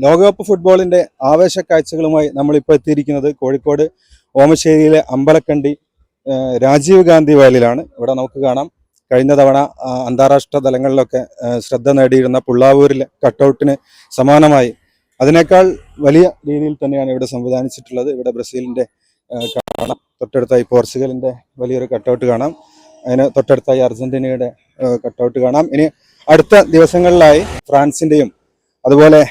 ലോകകപ്പ് ഫുട്ബോളിന്റെ ആവേശ കാഴ്ചകളുമായി നമ്മളിപ്പോൾ എത്തിയിരിക്കുന്നത് കോഴിക്കോട് ഓമശ്ശേരിയിലെ അമ്പലക്കണ്ടി രാജീവ് ഗാന്ധി വയലിലാണ്. ഇവിടെ നമുക്ക് കാണാം കഴിഞ്ഞ തവണ അന്താരാഷ്ട്ര തലങ്ങളിലൊക്കെ ശ്രദ്ധ നേടിയിരുന്ന പുള്ളാവൂരിലെ കട്ടൗട്ടിന് സമാനമായി അതിനേക്കാൾ വലിയ രീതിയിൽ തന്നെയാണ് ഇവിടെ സംവിധാനിച്ചിട്ടുള്ളത്. ഇവിടെ ബ്രസീലിന്റെ കാണാം, തൊട്ടടുത്തായി പോർച്ചുഗലിന്റെ വലിയൊരു കട്ടൗട്ട് കാണാം, അതിന് തൊട്ടടുത്തായി അർജന്റീനയുടെ കട്ടൗട്ട് കാണാം. ഇനി അടുത്ത ദിവസങ്ങളിലായി ഫ്രാൻസിന്റെയും അതുപോലെ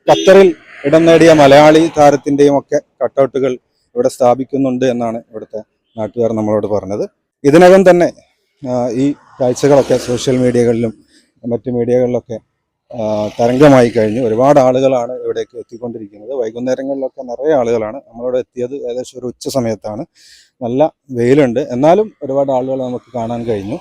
ഖത്തറിൽ ഇടം നേടിയ മലയാളി താരത്തിന്റെയും ഒക്കെ കട്ടൗട്ടുകൾ ഇവിടെ സ്ഥാപിക്കുന്നുണ്ട് എന്നാണ് ഇവിടുത്തെ നാട്ടുകാർ നമ്മളോട് പറഞ്ഞത്. ഇതിനകം തന്നെ ഈ കാഴ്ചകളൊക്കെ സോഷ്യൽ മീഡിയകളിലും മറ്റ് മീഡിയകളിലൊക്കെ തരംഗമായി കഴിഞ്ഞു. ഒരുപാട് ആളുകളാണ് ഇവിടേക്ക് എത്തിക്കൊണ്ടിരിക്കുന്നത്. വൈകുന്നേരങ്ങളിലൊക്കെ നിറയെ ആളുകളാണ്. നമ്മളിവിടെ എത്തിയത് ഏകദേശം ഒരു ഉച്ച സമയത്താണ്. നല്ല വെയിലുണ്ട്, എന്നാലും ഒരുപാട് ആളുകൾ നമുക്ക് കാണാൻ കഴിഞ്ഞു.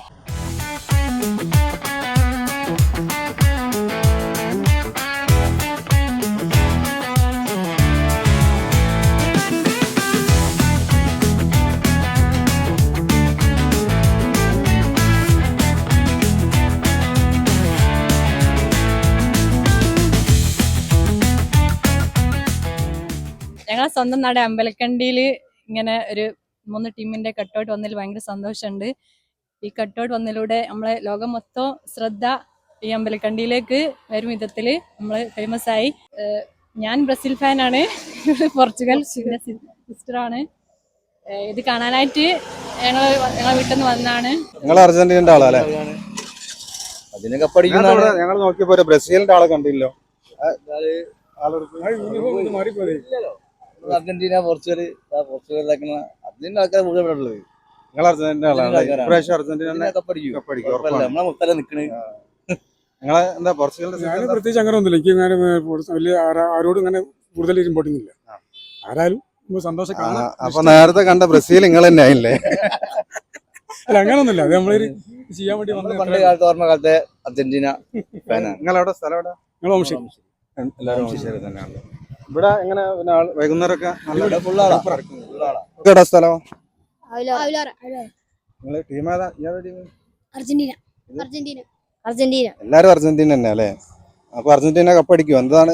ഞങ്ങളെ സ്വന്തം നാട് അമ്പലക്കണ്ടിയിൽ ഇങ്ങനെ ഒരു 3 ടീമിന്റെ കട്ടൗട്ട് വന്നതിൽ ഭയങ്കര സന്തോഷമുണ്ട്. ഈ കട്ടൗട്ട് വന്നതിലൂടെ നമ്മളെ ലോകം മൊത്തം ശ്രദ്ധ ഈ അമ്പലക്കണ്ടിയിലേക്ക് വരും വിധത്തിൽ നമ്മൾ ഫേമസ് ആയി. ഞാൻ ബ്രസീൽ ഫാനാണ്, പോർച്ചുഗൽ സിസ്റ്ററാണ്. ഇത് കാണാനായിട്ട് ഞങ്ങളെ വീട്ടിൽ നിന്ന് വന്നാണ്. നിങ്ങൾ അർജന്റീനയുടെ ആളല്ലേ? ഞങ്ങൾ നോക്കിയപ്പോ ബ്രസീലിന്റെ ആളെ കണ്ടില്ലോ. അർജന്റീന പോർച്ചുഗൽ അതിന്റെ ആൾക്കാർ മുഴുവൻ ഇവിടെ ഉള്ളത്. നിങ്ങൾ അർജന്റീന നിങ്ങളെ എന്താ പോർച്ചുഗലിന്റെ പ്രത്യേകിച്ച് അങ്ങനെ ഒന്നുമില്ല. എനിക്ക് അങ്ങനെ വലിയ ആരോടും ഇങ്ങനെ കൂടുതൽ ഇമ്പോർട്ടൻ്റ് ഇല്ല. ആരാലും സന്തോഷം കാണാം. അപ്പൊ നേരത്തെ കണ്ട ബ്രസീൽ നിങ്ങൾ തന്നെ ആയില്ലേ? അല്ല, അങ്ങനൊന്നുമില്ല. അത് നമ്മളൊരു ചെയ്യാൻ വേണ്ടി പണ്ട് കാലത്ത് ഓർമ്മ കാലത്തെ അർജന്റീന ഫാനാണ്. നിങ്ങളെവിടെ സ്ഥലം എവിടെ? നിങ്ങൾ ഓമശ്ശേരി. എല്ലാവരും ഓമശ്ശേരി തന്നെയാണ്. ഇവിടെ എങ്ങനെ വൈകുന്നേരമൊക്കെ സ്ഥലം? ടീം ഏതാ? അർജന്റീന. അർജന്റീന എല്ലാരും അർജന്റീന തന്നെ അല്ലേ? അപ്പൊ അർജന്റീന കപ്പടിക്കും എന്താണ്?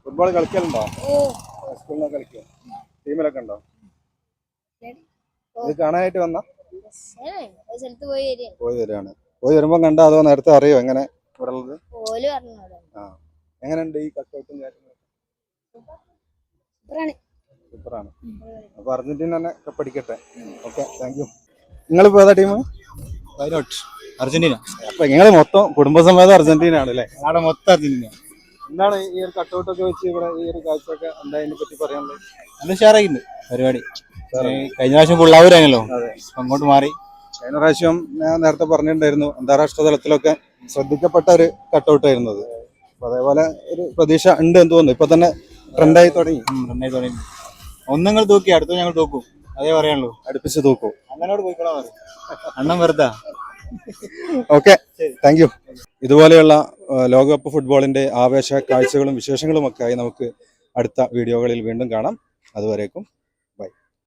ഫുട്ബോൾ കളിക്കലുണ്ടോ? സ്കൂളിൽ കളിക്കും? ടീമിലൊക്കെ ഉണ്ടോ? ഇത് കാണാനായിട്ട് വന്ന പോയി വരികയാണ്. പോയി വരുമ്പോ കണ്ടോ അതോ നേരത്തെ അറിയോ എങ്ങനെ ഇവിടെ ഉള്ളത്? എങ്ങനെയുണ്ട് ഈ കട്ടൗട്ടും കാര്യങ്ങളൊക്കെ? സൂപ്പറാണ്. അപ്പൊ അർജന്റീന തന്നെ കപ്പടിക്കട്ടെ. Okay, thank you. നിങ്ങളിപ്പോ ഏതാ ടീം? വയനാട് അർജന്റീന. അപ്പൊ നിങ്ങൾ മൊത്തം കുടുംബസമേതം അർജന്റീന ആണല്ലേ? നാളെ മൊത്തം അർജന്റീന. എന്താണ് ഈ ഒരു കട്ടൗട്ടൊക്കെ വെച്ച് ഇവിടെ ഈ ഒരു കാഴ്ചയൊക്കെ എന്താ ഇതിനെ പറ്റി പറയാനുള്ളത്? നല്ല ഉഷാറായിട്ടുണ്ട് പരിപാടി. കഴിഞ്ഞ പ്രാവശ്യം പുള്ളാവൂരാണല്ലോ, അങ്ങോട്ട് മാറി. കഴിഞ്ഞ പ്രാവശ്യം ഞാൻ നേരത്തെ പറഞ്ഞിട്ടുണ്ടായിരുന്നു അന്താരാഷ്ട്ര തലത്തിലൊക്കെ ശ്രദ്ധിക്കപ്പെട്ട ഒരു കട്ടൗട്ട് ആയിരുന്നത്. അപ്പൊ അതേപോലെ ഒരു പ്രതീക്ഷ ഉണ്ട് എന്ന് തോന്നുന്നു. ഇപ്പൊ തന്നെ ട്രെൻഡായി തുടങ്ങി. ഒന്നങ്ങൾ തൂക്കി അടുത്ത ഞങ്ങൾ തൂക്കും, അതേ പറയാനുള്ളൂ. അടുപ്പിച്ച് തൂക്കും. അങ്ങനോട് പോയിക്കോളാം അണ്ണം വെറുതെ. Okay, thank you. ഇതുപോലെയുള്ള ലോകകപ്പ് ഫുട്ബോളിന്റെ ആവേശ കാഴ്ചകളും വിശേഷങ്ങളും ഒക്കെ ആയി നമുക്ക് അടുത്ത വീഡിയോകളിൽ വീണ്ടും കാണാം. അതുവരേക്കും